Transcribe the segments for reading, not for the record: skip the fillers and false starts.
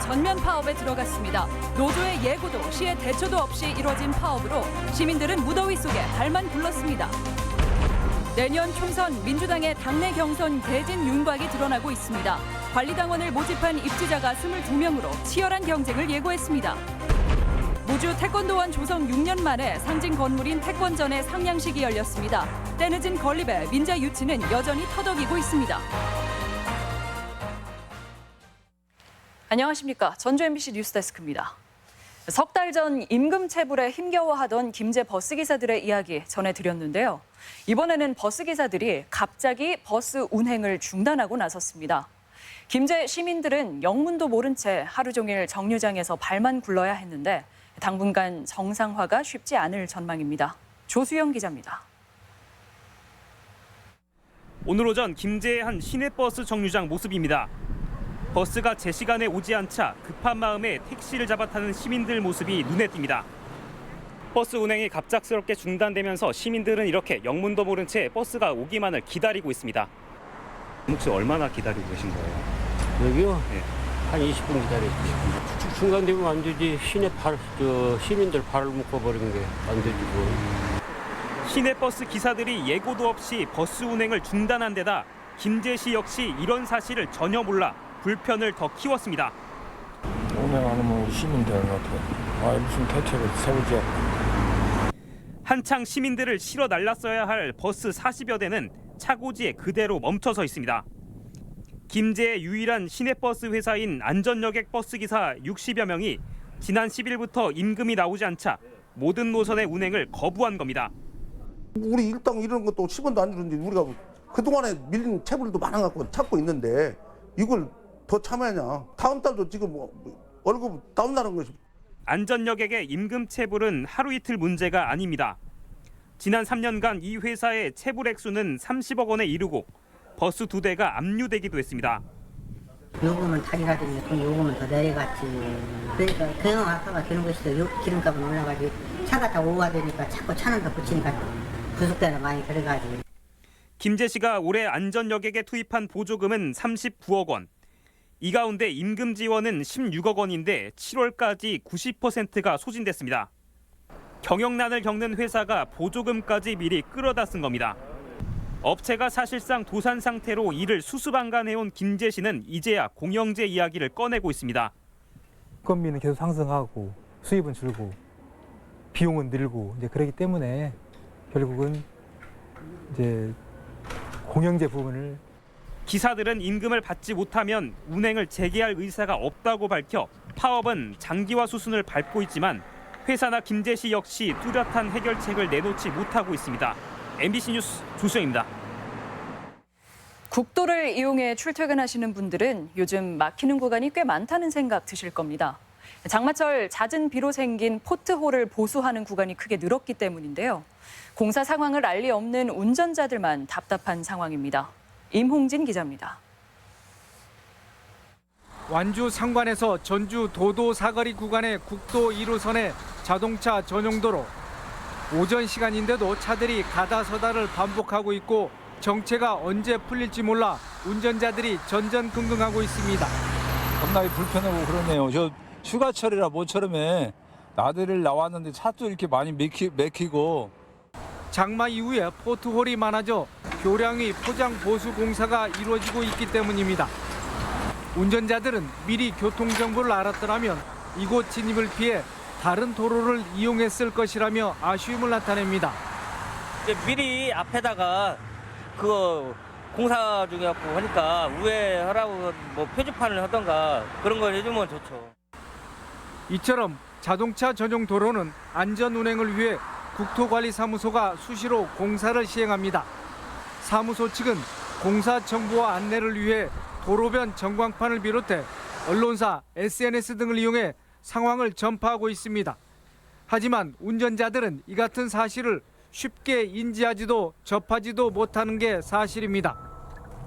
전면 파업에 들어갔습니다. 노조의 예고도 시의 대처도 없이 이뤄진 파업으로 시민들은 무더위 속에 발만 굴렀습니다. 내년 총선 민주당의 당내 경선 대진 윤곽이 드러나고 있습니다. 관리당원을 모집한 입지자가 22명으로 치열한 경쟁을 예고했습니다. 무주 태권도원 조성 6년 만에 상징 건물인 태권전의 상냥식이 열렸습니다. 때늦은 건립에 민자 유치는 여전히 터덕이고 있습니다. 안녕하십니까. 전주 MBC 뉴스데스크입니다. 석 달 전 임금 체불에 힘겨워하던 김제 버스기사들의 이야기 전해드렸는데요. 이번에는 버스기사들이 갑자기 버스 운행을 중단하고 나섰습니다. 김제 시민들은 영문도 모른 채 하루 종일 정류장에서 발만 굴러야 했는데 당분간 정상화가 쉽지 않을 전망입니다. 조수영 기자입니다. 오늘 오전 김제의 한 시내버스 정류장 모습입니다. 버스가 제 시간에 오지 않자 급한 마음에 택시를 잡아 타는 시민들 모습이 눈에 띕니다. 버스 운행이 갑작스럽게 중단되면서 시민들은 이렇게 영문도 모른 채 버스가 오기만을 기다리고 있습니다. 혹시 얼마나 기다리고 계신 거예요? 여기요? 네. 한 20분 기다렸지. 중간되면 안 되지. 시민들 발을 묶어버리는 게 안 되지 뭐. 시내버스 기사들이 예고도 없이 버스 운행을 중단한 데다 김제시 역시 이런 사실을 전혀 몰라 불편을 더 키웠습니다. 운행 안 하면 우리 시민들은 어떻게? 무슨 대책을 세우지? 한창 시민들을 실어 날랐어야 할 버스 40여 대는 차고지에 그대로 멈춰서 있습니다. 김제의 유일한 시내버스 회사인 안전여객 버스기사 60여 명이 지난 10일부터 임금이 나오지 않자 모든 노선의 운행을 거부한 겁니다. 우리 일당 이런 것도 10원도 안 주는데 우리가 그동안에 밀린 체불도 많아갖고 찾고 있는데 이걸 더 참아야냐. 다음 달도 지금 월급 다운나는 것이. 안전여객의 임금 체불은 하루 이틀 문제가 아닙니다. 지난 3년간 이 회사의 체불 액수는 30억 원에 이르고 버스 2대가 압류되기도 했습니다. 요금은 타기라더니 그 요금은 더 내려갔지. 그러니까 경영 악화가 되는 것이죠. 기름값은 올라가지. 차가 다 오가 되니까 자꾸 차는 더 붙이니까 부속대는 많이 들어가지. 김제시가 올해 안전여객에 투입한 보조금은 39억 원. 이 가운데 임금 지원은 16억 원인데 7월까지 90%가 소진됐습니다. 경영난을 겪는 회사가 보조금까지 미리 끌어다 쓴 겁니다. 업체가 사실상 도산 상태로 이를 수수방관해온 김제시는 이제야 공영제 이야기를 꺼내고 있습니다. 인건비는 계속 상승하고 수입은 줄고 비용은 늘고 이제 그렇기 때문에 결국은 이제 공영제 부분을 기사들은 임금을 받지 못하면 운행을 재개할 의사가 없다고 밝혀 파업은 장기화 수순을 밟고 있지만 회사나 김제시 역시 뚜렷한 해결책을 내놓지 못하고 있습니다. MBC 뉴스 조수영입니다. 국도를 이용해 출퇴근하시는 분들은 요즘 막히는 구간이 꽤 많다는 생각 드실 겁니다. 장마철 잦은 비로 생긴 포트홀을 보수하는 구간이 크게 늘었기 때문인데요. 공사 상황을 알 리 없는 운전자들만 답답한 상황입니다. 임홍진 기자입니다. 완주 상관에서 전주 도도 사거리 구간의 국도 1호선의 자동차 전용도로. 오전 시간인데도 차들이 가다 서다를 반복하고 있고 정체가 언제 풀릴지 몰라 운전자들이 전전긍긍하고 있습니다. 겁나게 불편하고 그러네요. 저 휴가철이라 모처럼에 나들이를 나왔는데 차도 이렇게 많이 맥히고. 장마 이후에 포트홀이 많아져 교량 위 포장 보수 공사가 이루어지고 있기 때문입니다. 운전자들은 미리 교통정보를 알았더라면 이곳 진입을 피해 다른 도로를 이용했을 것이라며 아쉬움을 나타냅니다. 미리 앞에다가 그거 공사 중이었고 하니까 우회하라고 뭐 표지판을 하던가 그런 걸 해주면 좋죠. 이처럼 자동차 전용 도로는 안전 운행을 위해 국토관리사무소가 수시로 공사를 시행합니다. 사무소 측은 공사 정보와 안내를 위해 도로변 전광판을 비롯해 언론사, SNS 등을 이용해 상황을 전파하고 있습니다. 하지만 운전자들은 이 같은 사실을 쉽게 인지하지도 접하지도 못하는 게 사실입니다.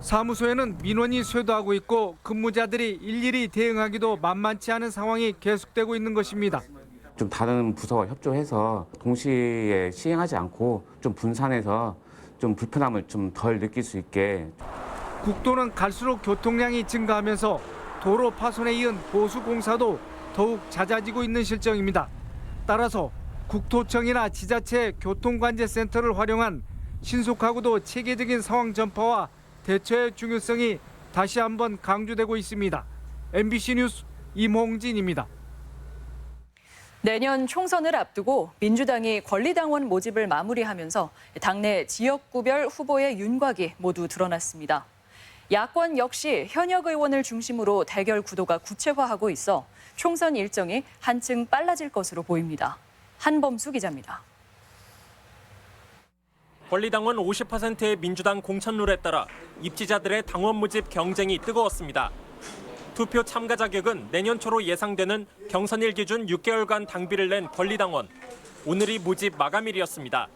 사무소에는 민원이 쇄도하고 있고 근무자들이 일일이 대응하기도 만만치 않은 상황이 계속되고 있는 것입니다. 좀 다른 부서와 협조해서 동시에 시행하지 않고 좀 분산해서 좀 불편함을 좀 덜 느낄 수 있게. 국도는 갈수록 교통량이 증가하면서 도로 파손에 이은 보수 공사도 더욱 잦아지고 있는 실정입니다. 따라서 국토청이나 지자체 교통관제센터를 활용한 신속하고도 체계적인 상황 전파와 대처의 중요성이 다시 한번 강조되고 있습니다. MBC 뉴스 임홍진입니다. 내년 총선을 앞두고 민주당이 권리당원 모집을 마무리하면서 당내 지역구별 후보의 윤곽이 모두 드러났습니다. 야권 역시 현역 의원을 중심으로 대결 구도가 구체화하고 있어 총선 일정이 한층 빨라질 것으로 보입니다. 한범수 기자입니다. 권리당원 50%의 민주당 공천룰에 따라 입지자들의 당원 모집 경쟁이 뜨거웠습니다. 투표 참가 자격은 내년 초로 예상되는 경선일 기준 6개월간 당비를 낸 권리당원. 오늘이 모집 마감일이었습니다.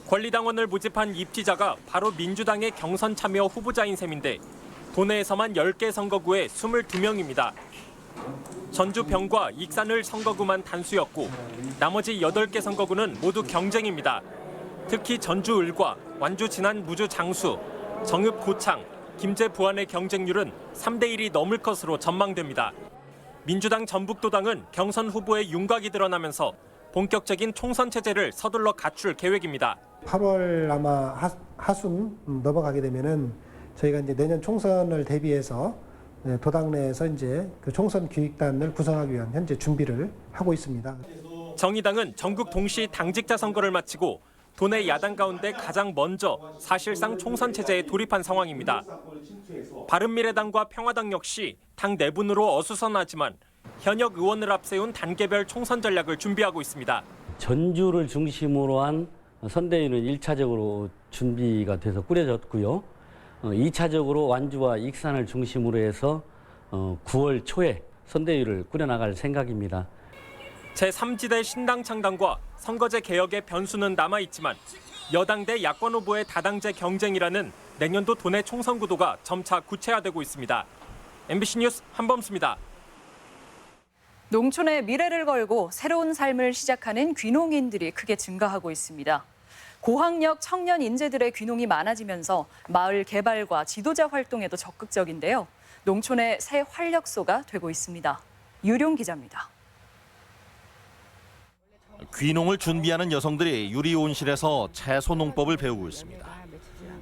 권리당원을 모집한 입지자가 바로 민주당의 경선 참여 후보자인 셈인데 도내에서만 10개 선거구에 22명입니다. 전주 병과 익산을 선거구만 단수였고 나머지 8개 선거구는 모두 경쟁입니다. 특히 전주 을과, 완주 진안 무주 장수, 정읍 고창, 김제 부안의 경쟁률은 3대1이 넘을 것으로 전망됩니다. 민주당 전북도당은 경선 후보의 윤곽이 드러나면서 본격적인 총선 체제를 서둘러 갖출 계획입니다. 8월 아마 하순 넘어가게 되면은 저희가 이제 내년 총선을 대비해서 도당 내에서 이제 그 총선 기획단을 구성하기 위한 현재 준비를 하고 있습니다. 정의당은 전국 동시 당직자 선거를 마치고 도내 야당 가운데 가장 먼저 사실상 총선 체제에 돌입한 상황입니다. 바른미래당과 평화당 역시 당 내분으로 어수선하지만 현역 의원을 앞세운 단계별 총선 전략을 준비하고 있습니다. 전주를 중심으로 한 선대위는 1차적으로 준비가 돼서 꾸려졌고요. 2차적으로 완주와 익산을 중심으로 해서 9월 초에 선대위를 꾸려나갈 생각입니다. 제3지대 신당 창당과 선거제 개혁의 변수는 남아있지만 여당 대 야권 후보의 다당제 경쟁이라는 내년도 도내 총선 구도가 점차 구체화되고 있습니다. MBC 뉴스 한범수입니다. 농촌의 미래를 걸고 새로운 삶을 시작하는 귀농인들이 크게 증가하고 있습니다. 고학력 청년 인재들의 귀농이 많아지면서 마을 개발과 지도자 활동에도 적극적인데요. 농촌의 새 활력소가 되고 있습니다. 유룡 기자입니다. 귀농을 준비하는 여성들이 유리온실에서 채소 농법을 배우고 있습니다.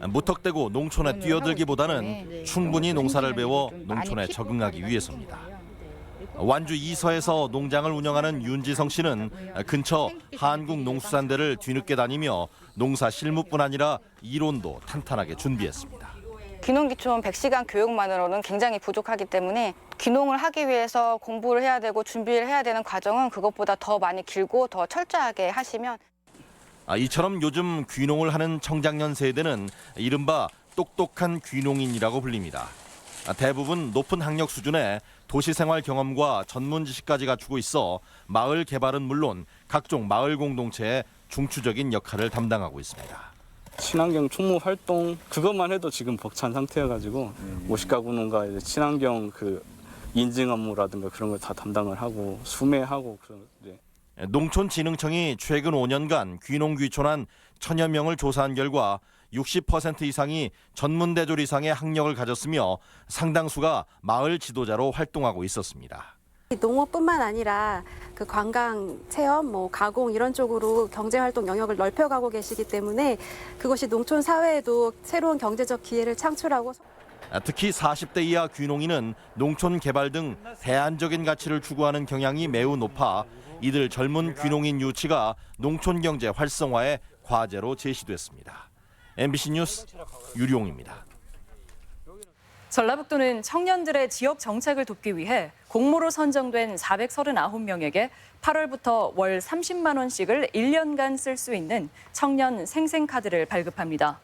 무턱대고 농촌에 뛰어들기보다는 충분히 농사를 배워 농촌에 적응하기 위해서입니다. 완주 이서에서 농장을 운영하는 윤지성 씨는 근처 한국농수산대를 뒤늦게 다니며 농사 실무뿐 아니라 이론도 탄탄하게 준비했습니다. 귀농귀촌 100시간 교육만으로는 굉장히 부족하기 때문에 귀농을 하기 위해서 공부를 해야 되고 준비를 해야 되는 과정은 그것보다 더 많이 길고 더 철저하게 하시면 이처럼 요즘 귀농을 하는 청장년 세대는 이른바 똑똑한 귀농인이라고 불립니다. 대부분 높은 학력 수준에 도시생활 경험과 전문 지식까지 갖추고 있어 마을 개발은 물론 각종 마을 공동체의 중추적인 역할을 담당하고 있습니다. 친환경 총무 활동 그것만 해도 지금 벅찬 상태여가지고 50가구 농가 친환경 그 인증 업무라든가 그런 걸 다 담당을 하고 수매하고 그런. 농촌진흥청이 최근 5년간 귀농귀촌한 1000여 명을 조사한 결과 60% 이상이 전문대졸 이상의 학력을 가졌으며 상당수가 마을 지도자로 활동하고 있었습니다. 농업뿐만 아니라 그 관광, 체험, 가공 이런 쪽으로 경제활동 영역을 넓혀가고 계시기 때문에 그것이 농촌 사회에도 새로운 경제적 기회를 창출하고 특히 40대 이하 귀농인은 농촌 개발 등 대안적인 가치를 추구하는 경향이 매우 높아 이들 젊은 귀농인 유치가 농촌 경제 활성화의 과제로 제시됐습니다. MBC 뉴스 유룡입니다. 전라북도는 청년들의 지역 정착을 돕기 위해 공모로 선정된 439명에게 8월부터 월 30만 원씩을 1년간 쓸 수 있는 청년 생생카드를 발급합니다.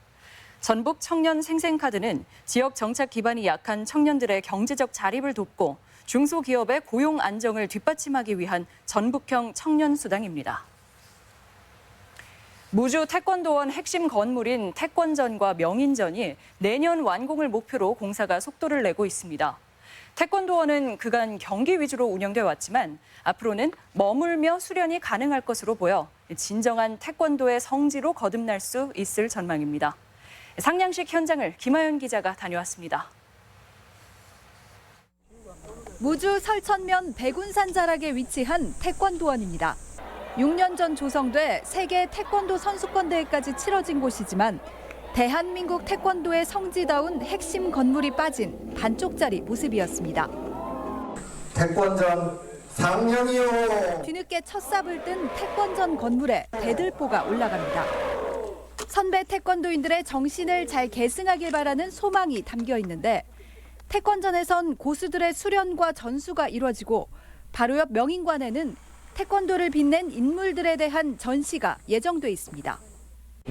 전북 청년 생생카드는 지역 정착 기반이 약한 청년들의 경제적 자립을 돕고 중소기업의 고용 안정을 뒷받침하기 위한 전북형 청년 수당입니다. 무주 태권도원 핵심 건물인 태권전과 명인전이 내년 완공을 목표로 공사가 속도를 내고 있습니다. 태권도원은 그간 경기 위주로 운영돼 왔지만 앞으로는 머물며 수련이 가능할 것으로 보여 진정한 태권도의 성지로 거듭날 수 있을 전망입니다. 상냥식 현장을 김하연 기자가 다녀왔습니다. 무주 설천면 백운산 자락에 위치한 태권도원입니다. 6년 전 조성돼 세계 태권도 선수권 대회까지 치러진 곳이지만 대한민국 태권도의 성지다운 핵심 건물이 빠진 반쪽짜리 모습이었습니다. 태권전 상영이요. 뒤늦게 첫 삽을 뜬 태권전 건물에 대들보가 올라갑니다. 선배 태권도인들의 정신을 잘 계승하길 바라는 소망이 담겨 있는데 태권전에선 고수들의 수련과 전수가 이루어지고 바로 옆 명인관에는 태권도를 빛낸 인물들에 대한 전시가 예정돼 있습니다.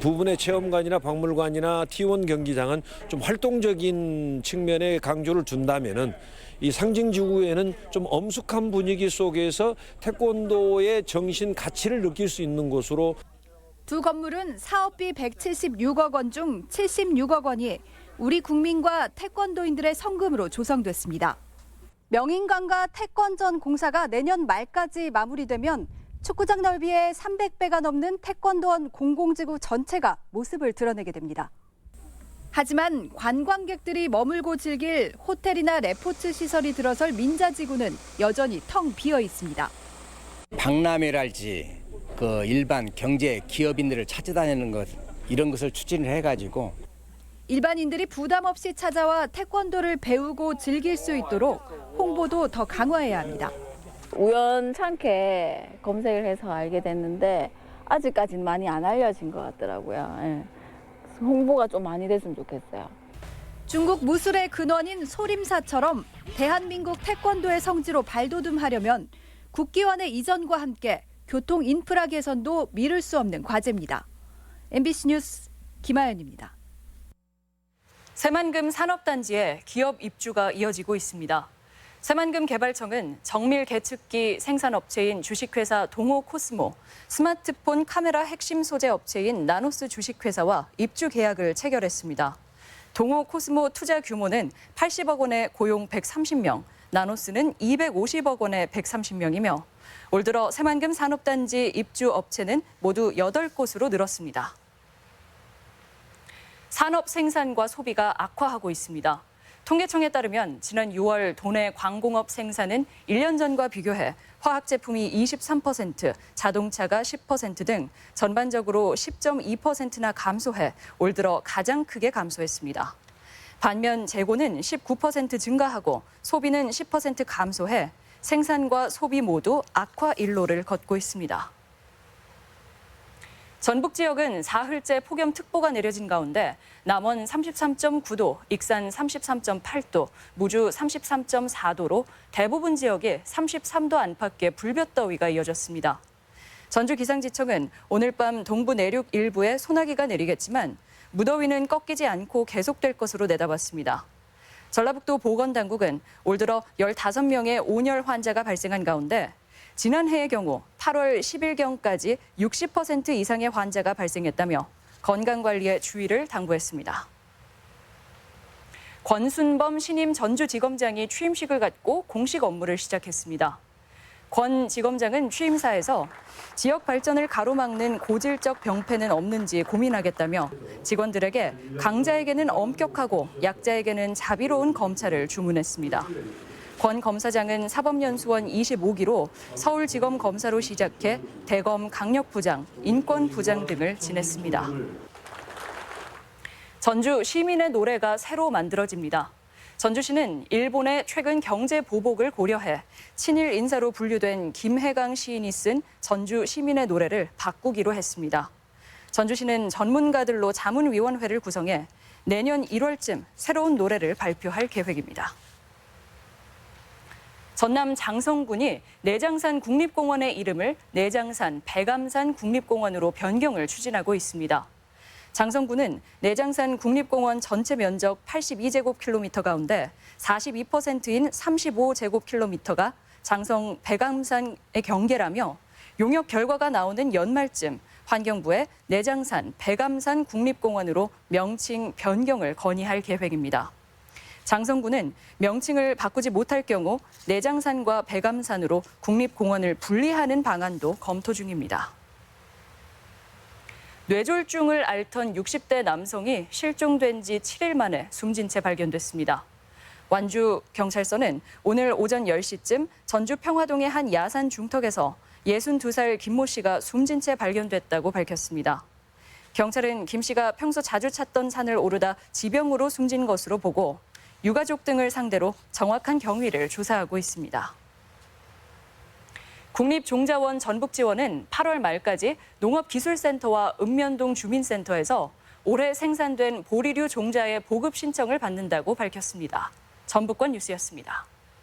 부분의 체험관이나 박물관이나 T1 경기장은 좀 활동적인 측면에 강조를 준다면은 이 상징지구에는 좀 엄숙한 분위기 속에서 태권도의 정신 가치를 느낄 수 있는 곳으로. 두 건물은 사업비 176억 원 중 76억 원이 우리 국민과 태권도인들의 성금으로 조성됐습니다. 명인관과 태권전 공사가 내년 말까지 마무리되면 축구장 넓이의 300배가 넘는 태권도원 공공지구 전체가 모습을 드러내게 됩니다. 하지만 관광객들이 머물고 즐길 호텔이나 레포츠 시설이 들어설 민자지구는 여전히 텅 비어 있습니다. 박람회랄지 그 일반 경제 기업인들을 찾아다니는 것 이런 것을 추진을 해가지고 일반인들이 부담 없이 찾아와 태권도를 배우고 즐길 수 있도록 홍보도 더 강화해야 합니다. 우연찮게 검색을 해서 알게 됐는데 아직까지는 많이 안 알려진 것 같더라고요. 예. 홍보가 좀 많이 됐으면 좋겠어요. 중국 무술의 근원인 소림사처럼 대한민국 태권도의 성지로 발돋움하려면 국기원의 이전과 함께 교통 인프라 개선도 미룰 수 없는 과제입니다. MBC 뉴스 김아연입니다. 새만금 산업단지에 기업 입주가 이어지고 있습니다. 새만금 개발청은 정밀 계측기 생산업체인 주식회사 동호코스모, 스마트폰 카메라 핵심 소재 업체인 나노스 주식회사와 입주 계약을 체결했습니다. 동호코스모 투자 규모는 80억 원의 고용 130명, 나노스는 250억 원의 130명이며 올 들어 새만금 산업단지 입주 업체는 모두 8곳으로 늘었습니다. 산업 생산과 소비가 악화하고 있습니다. 통계청에 따르면 지난 6월 도내 광공업 생산은 1년 전과 비교해 화학 제품이 23%, 자동차가 10% 등 전반적으로 10.2%나 감소해 올 들어 가장 크게 감소했습니다. 반면 재고는 19% 증가하고 소비는 10% 감소해 생산과 소비 모두 악화 일로를 걷고 있습니다. 전북 지역은 사흘째 폭염특보가 내려진 가운데 남원 33.9도, 익산 33.8도, 무주 33.4도로 대부분 지역에 33도 안팎의 불볕더위가 이어졌습니다. 전주기상지청은 오늘 밤 동부 내륙 일부에 소나기가 내리겠지만 무더위는 꺾이지 않고 계속될 것으로 내다봤습니다. 전라북도 보건당국은 올 들어 15명의 온열 환자가 발생한 가운데 지난해의 경우 8월 10일경까지 60% 이상의 환자가 발생했다며 건강관리에 주의를 당부했습니다. 권순범 신임 전주지검장이 취임식을 갖고 공식 업무를 시작했습니다. 권 지검장은 취임사에서 지역 발전을 가로막는 고질적 병폐는 없는지 고민하겠다며 직원들에게 강자에게는 엄격하고 약자에게는 자비로운 검찰을 주문했습니다. 권 검사장은 사법연수원 25기로 서울지검 검사로 시작해 대검 강력부장, 인권부장 등을 지냈습니다. 전주 시민의 노래가 새로 만들어집니다. 전주시는 일본의 최근 경제 보복을 고려해 친일 인사로 분류된 김해강 시인이 쓴 전주 시민의 노래를 바꾸기로 했습니다. 전주시는 전문가들로 자문위원회를 구성해 내년 1월쯤 새로운 노래를 발표할 계획입니다. 전남 장성군이 내장산 국립공원의 이름을 내장산 백암산 국립공원으로 변경을 추진하고 있습니다. 장성군은 내장산 국립공원 전체 면적 82제곱킬로미터 가운데 42%인 35제곱킬로미터가 장성 백암산의 경계라며 용역 결과가 나오는 연말쯤 환경부에 내장산 백암산 국립공원으로 명칭 변경을 건의할 계획입니다. 장성군은 명칭을 바꾸지 못할 경우 내장산과 백암산으로 국립공원을 분리하는 방안도 검토 중입니다. 뇌졸중을 앓던 60대 남성이 실종된 지 7일 만에 숨진 채 발견됐습니다. 완주경찰서는 오늘 오전 10시쯤 전주 평화동의 한 야산 중턱에서 62살 김모 씨가 숨진 채 발견됐다고 밝혔습니다. 경찰은 김 씨가 평소 자주 찾던 산을 오르다 지병으로 숨진 것으로 보고 유가족 등을 상대로 정확한 경위를 조사하고 있습니다. 국립종자원 전북지원은 8월 말까지 농업기술센터와 읍면동 주민센터에서 올해 생산된 보리류 종자의 보급 신청을 받는다고 밝혔습니다. 전북권 뉴스였습니다.